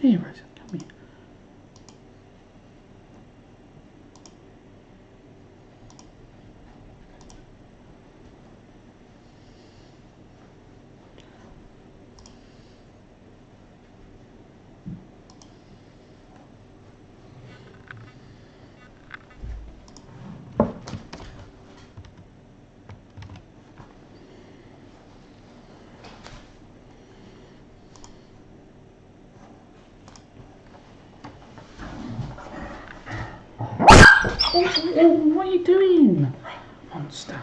Here, Rosa, come here. Oh, what are you doing? Monster.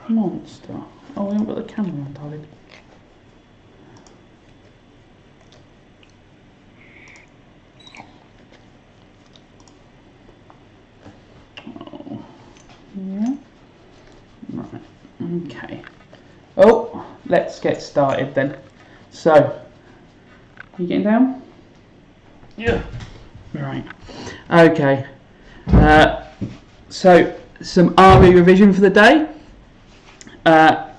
Monster. Oh, we haven't got the camera on, darling. Oh, yeah. Right, okay. Oh, let's get started then. So, you getting down? Yeah. Right. Okay. So some RE revision for the day.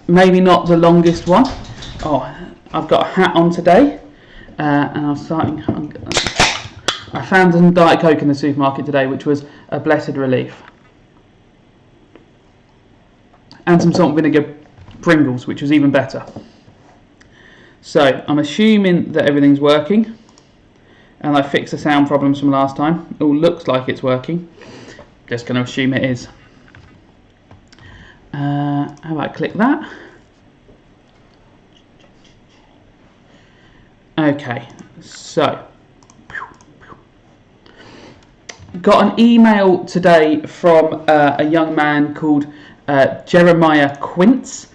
Maybe not the longest one. Oh, I've got a hat on today, and I found some Diet Coke in the supermarket today, which was a blessed relief, and some salt and vinegar Pringles, which was even better. So I'm assuming that everything's working, and I fixed the sound problems from last time. It all looks like it's working. Just going to assume it is. How about I click that? Okay, so got an email today from a young man called Jeremiah Quince,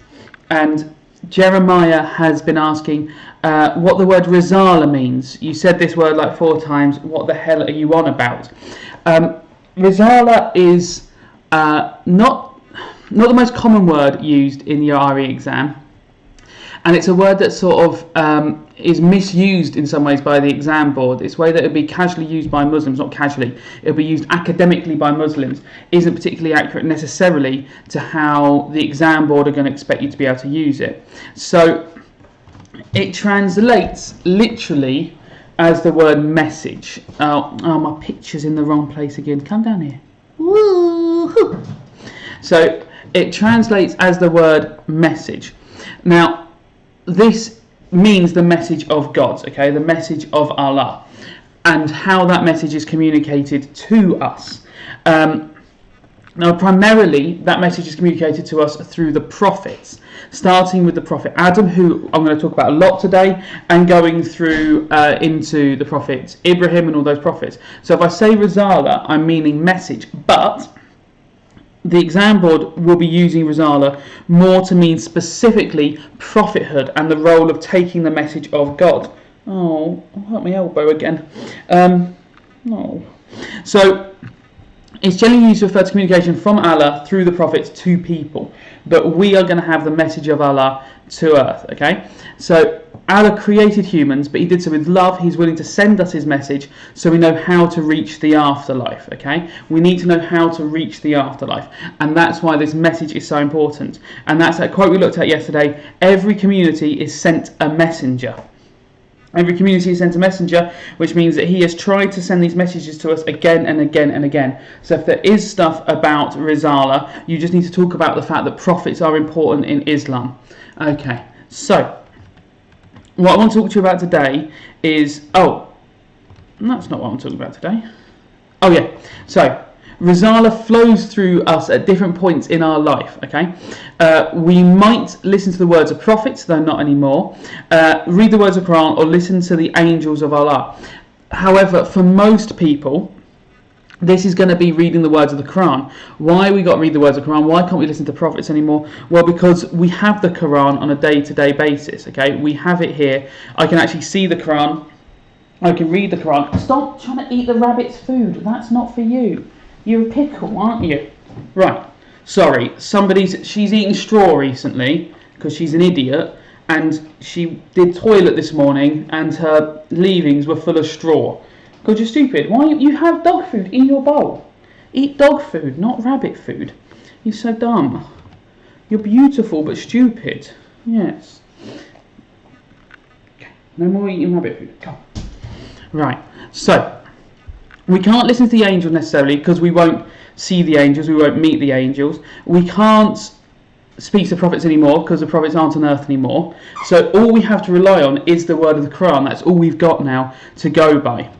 and Jeremiah has been asking what the word Rizala means. You said this word like 4 times. What the hell are you on about? Rizala is not the most common word used in the RE exam, and it's a word that sort of is misused in some ways by the exam board. It's a way that it would be casually used by Muslims, not casually, it would be used academically by Muslims, isn't particularly accurate necessarily to how the exam board are going to expect you to be able to use it. So it translates literally as the word message. Oh, my picture's in the wrong place again. Come down here. Woo-hoo. So it translates as the word message. Now, this means the message of God, okay, the message of Allah, and how that message is communicated to us. Now, primarily, that message is communicated to us through the prophets, starting with the prophet Adam, who I'm going to talk about a lot today, and going through into the prophets Ibrahim and all those prophets. So if I say Risala, I'm meaning message, but the exam board will be using Risala more to mean specifically prophethood and the role of taking the message of God. Oh, I hurt my elbow again. No. So it's generally used to refer to communication from Allah through the prophets to people, but we are going to have the message of Allah to earth, okay? So Allah created humans, but he did so with love. He's willing to send us his message so we know how to reach the afterlife, okay? We need to know how to reach the afterlife, and that's why this message is so important. And that's a quote we looked at yesterday: every community is sent a messenger. Every community is sent a messenger, which means that he has tried to send these messages to us again and again and again. So if there is stuff about Risala, you just need to talk about the fact that prophets are important in Islam. Okay, so what I want to talk to you about today is... Oh, that's not what I'm talking about today. Oh yeah, so Risala flows through us at different points in our life, okay? We might listen to the words of prophets, though not anymore, read the words of Quran, or listen to the angels of Allah. However, for most people, this is going to be reading the words of the Quran. Why we got to read the words of the Quran? Why can't we listen to prophets anymore? Well, because we have the Quran on a day-to-day basis, okay? We have it here. I can actually see the Quran. I can read the Quran. Stop trying to eat the rabbit's food. That's not for you. You're a pickle, aren't you? Right. Sorry. She's eating straw recently because she's an idiot, and she did toilet this morning and her leavings were full of straw. God, you're stupid. Why you have dog food in your bowl? Eat dog food, not rabbit food. You're so dumb. You're beautiful but stupid. Yes. Okay. No more eating rabbit food. Come. Right, so we can't listen to the angels necessarily because we won't see the angels, we won't meet the angels. We can't speak to prophets anymore because the prophets aren't on earth anymore. So all we have to rely on is the word of the Quran. That's all we've got now to go by.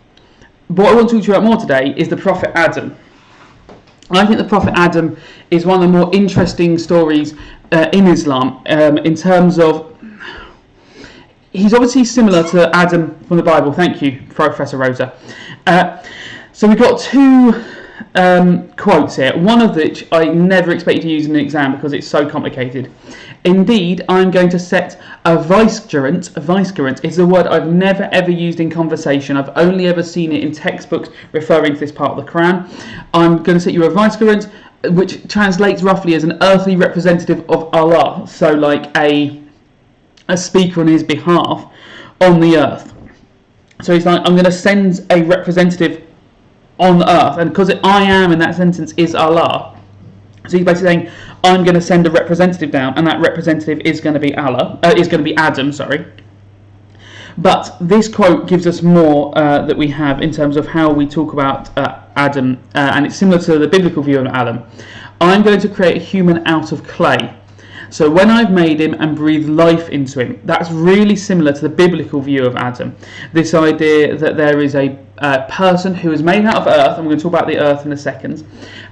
What I want to talk to you about more today is the Prophet Adam. I think the Prophet Adam is one of the more interesting stories in Islam in terms of he's obviously similar to Adam from the Bible. Thank you, Professor Rosa. So we've got two quotes here, one of which I never expected to use in an exam because it's so complicated. Indeed, I'm going to set a vicegerent. A vicegerent is a word I've never ever used in conversation. I've only ever seen it in textbooks referring to this part of the Quran. I'm going to set you a vicegerent, which translates roughly as an earthly representative of Allah. So like a speaker on his behalf on the earth. So he's like, I'm going to send a representative on the earth, and because I am in that sentence is Allah, so he's basically saying I'm going to send a representative down, and that representative is going to be Adam. Sorry. But this quote gives us more that we have in terms of how we talk about Adam, and it's similar to the biblical view of Adam. I'm going to create a human out of clay. So when I've made him and breathed life into him, that's really similar to the biblical view of Adam. This idea that there is a person who is made out of earth, and we're going to talk about the earth in a second,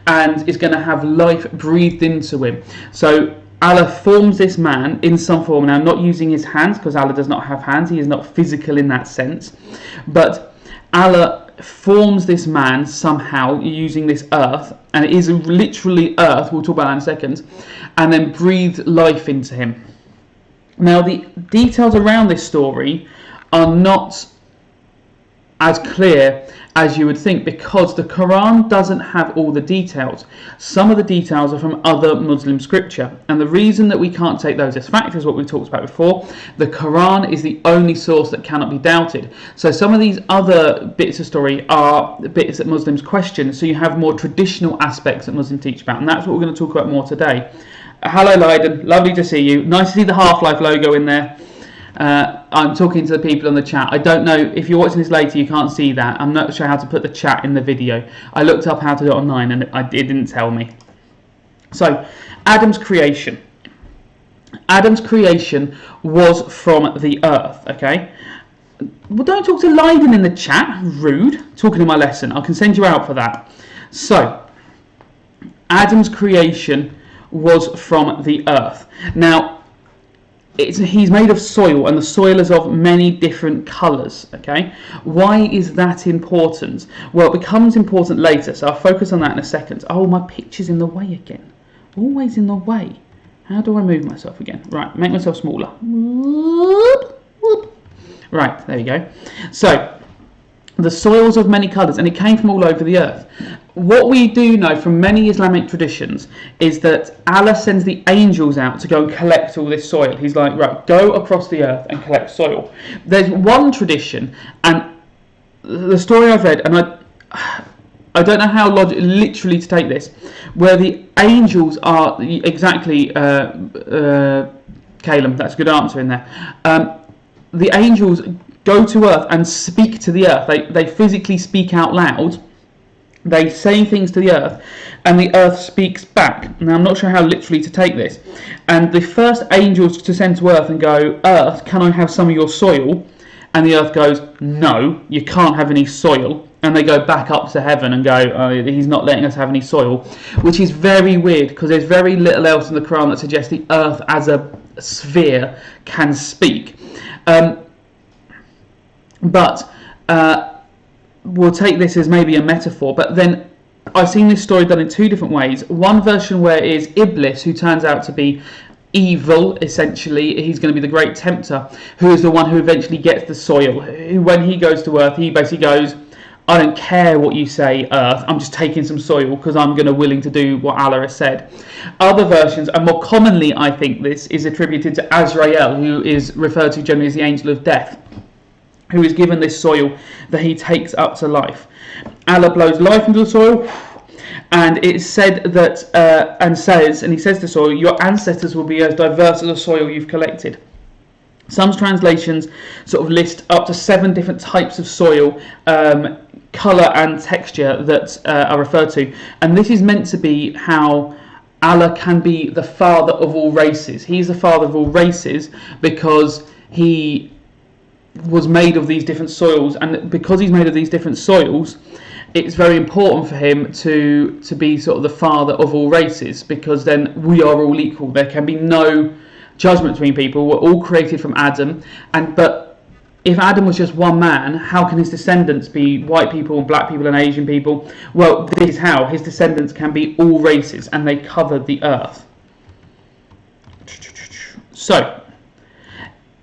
and is going to have life breathed into him. So Allah forms this man in some form, now not using his hands, because Allah does not have hands, he is not physical in that sense, but Allah forms this man somehow using this earth, and it is literally earth, we'll talk about that in a second, and then breathed life into him. Now the details around this story are not as clear as you would think, because the Quran doesn't have all the details. Some of the details are from other Muslim scripture, and the reason that we can't take those as fact is what we talked about before. The Quran is the only source that cannot be doubted. So some of these other bits of story are bits that Muslims question, so you have more traditional aspects that Muslims teach about, and that's what we're going to talk about more today. Hello Leiden, lovely to see you. Nice to see the Half-Life logo in there. I'm talking to the people on the chat. I don't know, if you're watching this later you can't see that. I'm not sure how to put the chat in the video. I looked up how to do it online and it didn't tell me. So, Adam's creation. Adam's creation was from the earth, okay? Well, don't talk to Leiden in the chat, rude. Talking to my lesson, I can send you out for that. So, Adam's creation was from the earth. Now, he's made of soil, and the soil is of many different colours, okay? Why is that important? Well, it becomes important later, so I'll focus on that in a second. Oh, my picture's in the way again. Always in the way. How do I move myself again? Right, make myself smaller. Whoop, whoop. Right, there you go. So, the soils of many colours, and it came from all over the earth. What we do know from many Islamic traditions is that Allah sends the angels out to go and collect all this soil. He's like, right, go across the earth and collect soil. There's one tradition, and the story I've read, and I don't know how literally to take this, where the angels are exactly, Caleb, that's a good answer in there. The angels go to earth and speak to the earth. They physically speak out loud. They say things to the earth, and the earth speaks back. Now, I'm not sure how literally to take this. And the first angels to send to earth and go, Earth, can I have some of your soil? And the earth goes, no, you can't have any soil. And they go back up to heaven and go, oh, he's not letting us have any soil. Which is very weird, because there's very little else in the Quran that suggests the earth as a sphere can speak. We'll take this as maybe a metaphor, but then I've seen this story done in two different ways. One version where it is Iblis, who turns out to be evil, essentially. He's going to be the great tempter, who is the one who eventually gets the soil. Who, when he goes to earth, he basically goes, I don't care what you say, earth, I'm just taking some soil because I'm willing to do what Allah has said. Other versions, and more commonly I think this is attributed to Azrael, who is referred to generally as the angel of death, who is given this soil that he takes up to life. Allah blows life into the soil, and it's said that, and he says to soil, your ancestors will be as diverse as the soil you've collected. Some translations sort of list up to 7 different types of soil, colour and texture that are referred to. And this is meant to be how Allah can be the father of all races. He's the father of all races because he was made of these different soils, and because he's made of these different soils, it's very important for him to be sort of the father of all races, because then we are all equal. There can be no judgment between people. We're all created from Adam, but if Adam was just one man, how can his descendants be white people and black people and Asian people? Well, this is how his descendants can be all races, and they cover the earth. So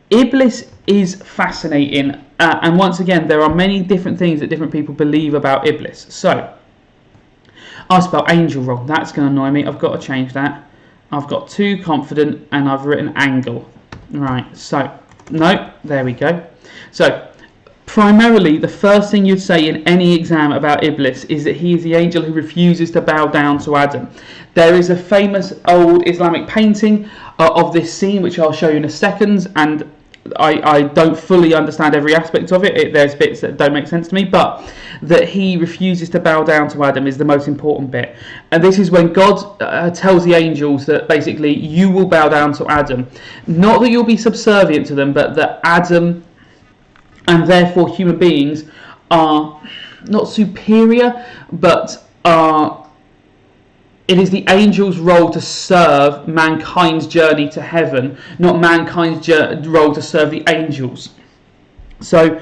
Iblis is fascinating, and once again there are many different things that different people believe about Iblis. So I spelled angel wrong. That's going to annoy me. I've got to change that. I've got too confident and I've written angle. Right, so no, there we go. So primarily the first thing you'd say in any exam about Iblis is that he is the angel who refuses to bow down to Adam. There is a famous old Islamic painting of this scene, which I'll show you in a second, and I don't fully understand every aspect of it. There's bits that don't make sense to me, but that he refuses to bow down to Adam is the most important bit. And this is when God tells the angels that basically you will bow down to Adam. Not that you'll be subservient to them, but that Adam and therefore human beings are not superior, but it is the angels' role to serve mankind's journey to heaven, not mankind's role to serve the angels. So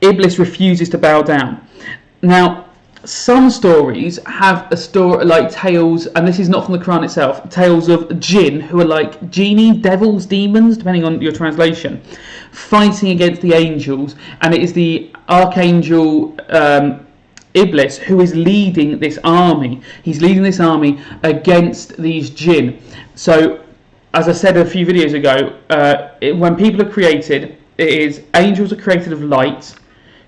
Iblis refuses to bow down. Now, some stories have a story like tales, and this is not from the Quran itself, tales of jinn, who are like genie, devils, demons, depending on your translation, fighting against the angels, and it is the archangel Iblis who is leading this army. He's leading this army against these jinn. So, as I said a few videos ago, when people are created, it is angels are created of light,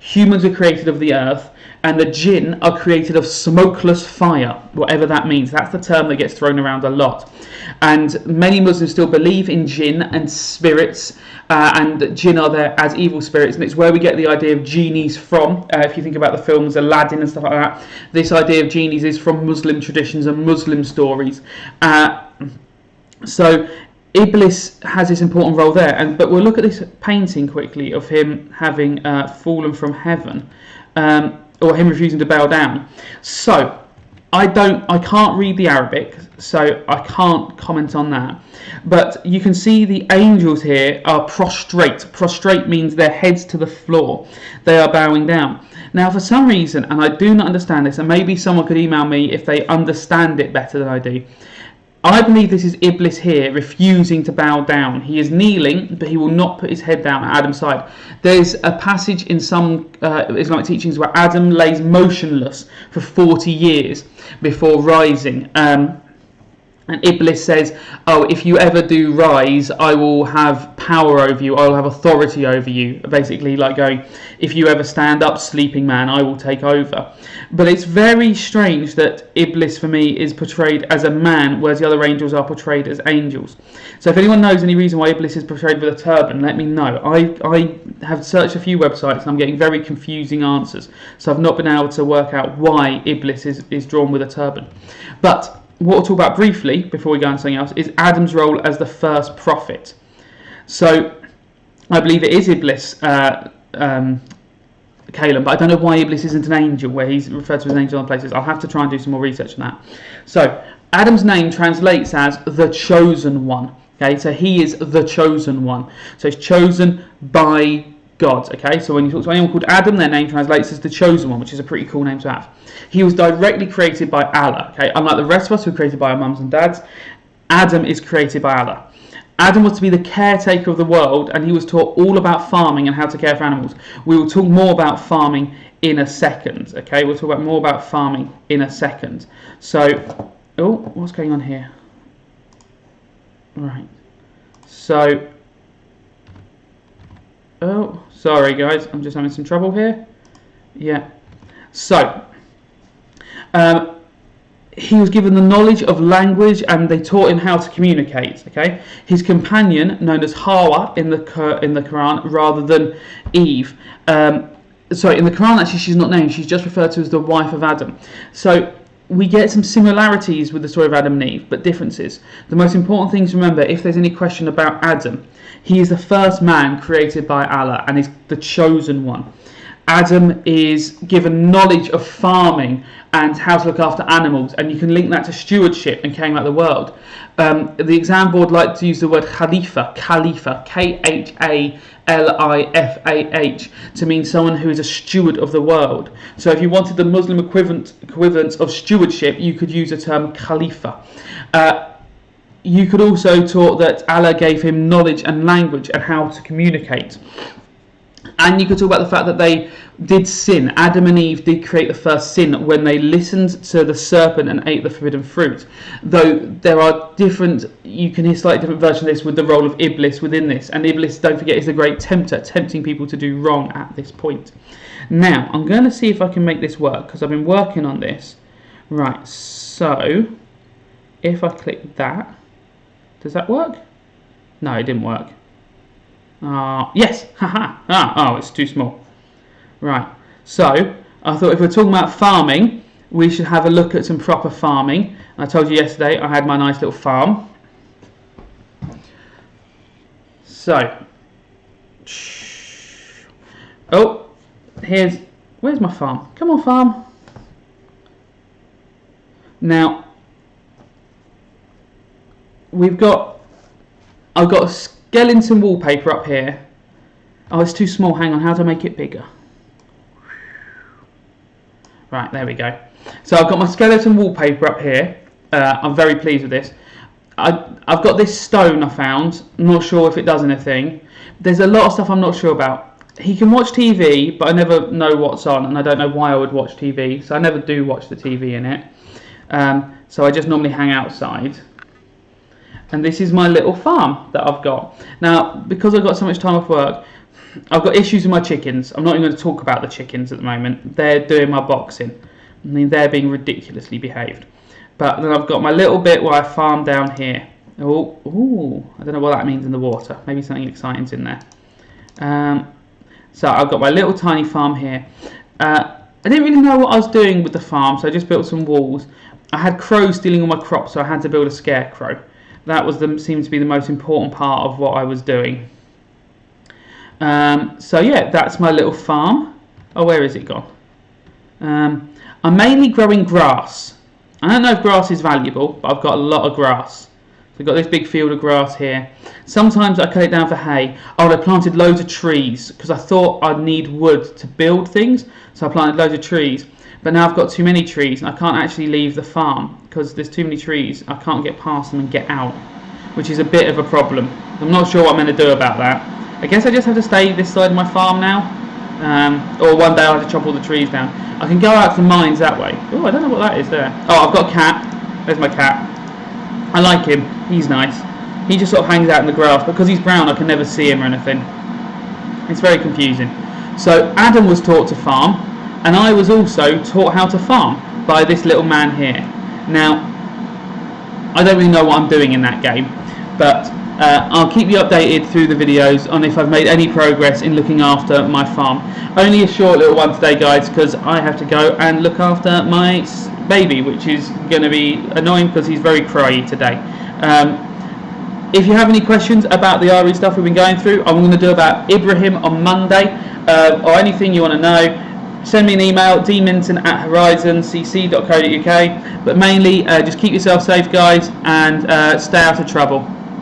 humans are created of the earth, and the jinn are created of smokeless fire, whatever that means. That's the term that gets thrown around a lot. And many Muslims still believe in jinn and spirits, and jinn are there as evil spirits, and it's where we get the idea of genies from. If you think about the films Aladdin and stuff like that, this idea of genies is from Muslim traditions and Muslim stories. So Iblis has this important role there, but we'll look at this painting quickly of him having fallen from heaven, or him refusing to bow down. So I can't read the Arabic, so I can't comment on that. But you can see the angels here are prostrate. Prostrate means their heads to the floor. They are bowing down. Now, for some reason, and I do not understand this, and maybe someone could email me if they understand it better than I do, I believe this is Iblis here refusing to bow down. He is kneeling, but he will not put his head down at Adam's side. There's a passage in some Islamic teachings where Adam lays motionless for 40 years before rising. And Iblis says, oh, if you ever do rise, I will have power over you, I will have authority over you. Basically like going, if you ever stand up, sleeping man, I will take over. But it's very strange that Iblis, for me, is portrayed as a man, whereas the other angels are portrayed as angels. So if anyone knows any reason why Iblis is portrayed with a turban, let me know. I have searched a few websites and I'm getting very confusing answers. So I've not been able to work out why Iblis is drawn with a turban. But what we'll talk about briefly, before we go on to something else, is Adam's role as the first prophet. So I believe it is Iblis, Caleb, but I don't know why Iblis isn't an angel, where he's referred to as an angel in places. I'll have to try and do some more research on that. So Adam's name translates as the chosen one. Okay, so he is the chosen one. So he's chosen by God. Okay, so when you talk to anyone called Adam, their name translates as the chosen one, which is a pretty cool name to have. He was directly created by Allah. Okay, unlike the rest of us who are created by our mums and dads, Adam is created by Allah. Adam was to be the caretaker of the world, and he was taught all about farming and how to care for animals. We will talk more about farming in a second. Okay, we'll talk about more about farming in a second. So, oh, what's going on here? Right. So, oh, sorry guys, I'm just having some trouble here. Yeah. So, he was given the knowledge of language, and they taught him how to communicate. Okay, his companion, known as Hawa in the Quran, rather than Eve. Sorry, in the Quran actually she's not named; she's just referred to as the wife of Adam. So we get some similarities with the story of Adam and Eve, but differences. The most important thing to remember, if there's any question about Adam, he is the first man created by Allah and is the chosen one. Adam is given knowledge of farming and how to look after animals, and you can link that to stewardship and caring about the world. The exam board like to use the word Khalifa, K-H-A-L-I-F-A-H, to mean someone who is a steward of the world. So if you wanted the Muslim equivalent of stewardship, you could use the term Khalifa. You could also talk that Allah gave him knowledge and language and how to communicate. And you could talk about the fact that they did sin. Adam and Eve did create the first sin when they listened to the serpent and ate the forbidden fruit. Though there are different, you can hear slightly different versions of this with the role of Iblis within this. And Iblis, don't forget, is the great tempter, tempting people to do wrong at this point. Now, I'm going to see if I can make this work, because I've been working on this. Right, so if I click that, does that work? No, it didn't work. Yes, haha. Oh, it's too small. Right, so I thought if we're talking about farming, we should have a look at some proper farming. I told you yesterday I had my nice little farm. So, oh, where's my farm? Come on, farm. Now, I've got a skeleton wallpaper up here. Oh, it's too small. Hang on, how do I make it bigger? Right, there we go. So I've got my skeleton wallpaper up here. I'm very pleased with this. I've got this stone I found. I'm not sure if it does anything. There's a lot of stuff I'm not sure about. He can watch TV, but I never know what's on, and I don't know why I would watch TV. So I never do watch the TV in it. So I just normally hang outside. And this is my little farm that I've got. Now, because I've got so much time off work, I've got issues with my chickens. I'm not even going to talk about the chickens at the moment. They're doing my boxing. I mean, they're being ridiculously behaved. But then I've got my little bit where I farm down here. Oh, I don't know what that means in the water. Maybe something exciting's in there. So I've got my little tiny farm here. I didn't really know what I was doing with the farm, so I just built some walls. I had crows stealing all my crops, so I had to build a scarecrow. That seemed to be the most important part of what I was doing. So yeah, that's my little farm. Oh, where is it gone? I'm mainly growing grass. I don't know if grass is valuable, but I've got a lot of grass. So I've got this big field of grass here. Sometimes I cut it down for hay. Oh, I planted loads of trees because I thought I'd need wood to build things. So I planted loads of trees. But now I've got too many trees and I can't actually leave the farm because there's too many trees. I can't get past them and get out, which is a bit of a problem. I'm not sure what I'm going to do about that. I guess I just have to stay this side of my farm now. Or one day I'll have to chop all the trees down. I can go out to the mines that way. Oh, I don't know what that is there. Oh, I've got a cat. There's my cat. I like him. He's nice. He just sort of hangs out in the grass. Because he's brown, I can never see him or anything. It's very confusing. So Adam was taught to farm, and I was also taught how to farm by this little man here. Now, I don't really know what I'm doing in that game, but I'll keep you updated through the videos on if I've made any progress in looking after my farm. Only a short little one today, guys, because I have to go and look after my baby, which is going to be annoying because he's very cryy today. If you have any questions about the RE stuff we've been going through, I'm going to do about Ibrahim on Monday, or anything you want to know, send me an email, dminton@horizoncc.co.uk, but mainly just keep yourself safe, guys, and stay out of trouble.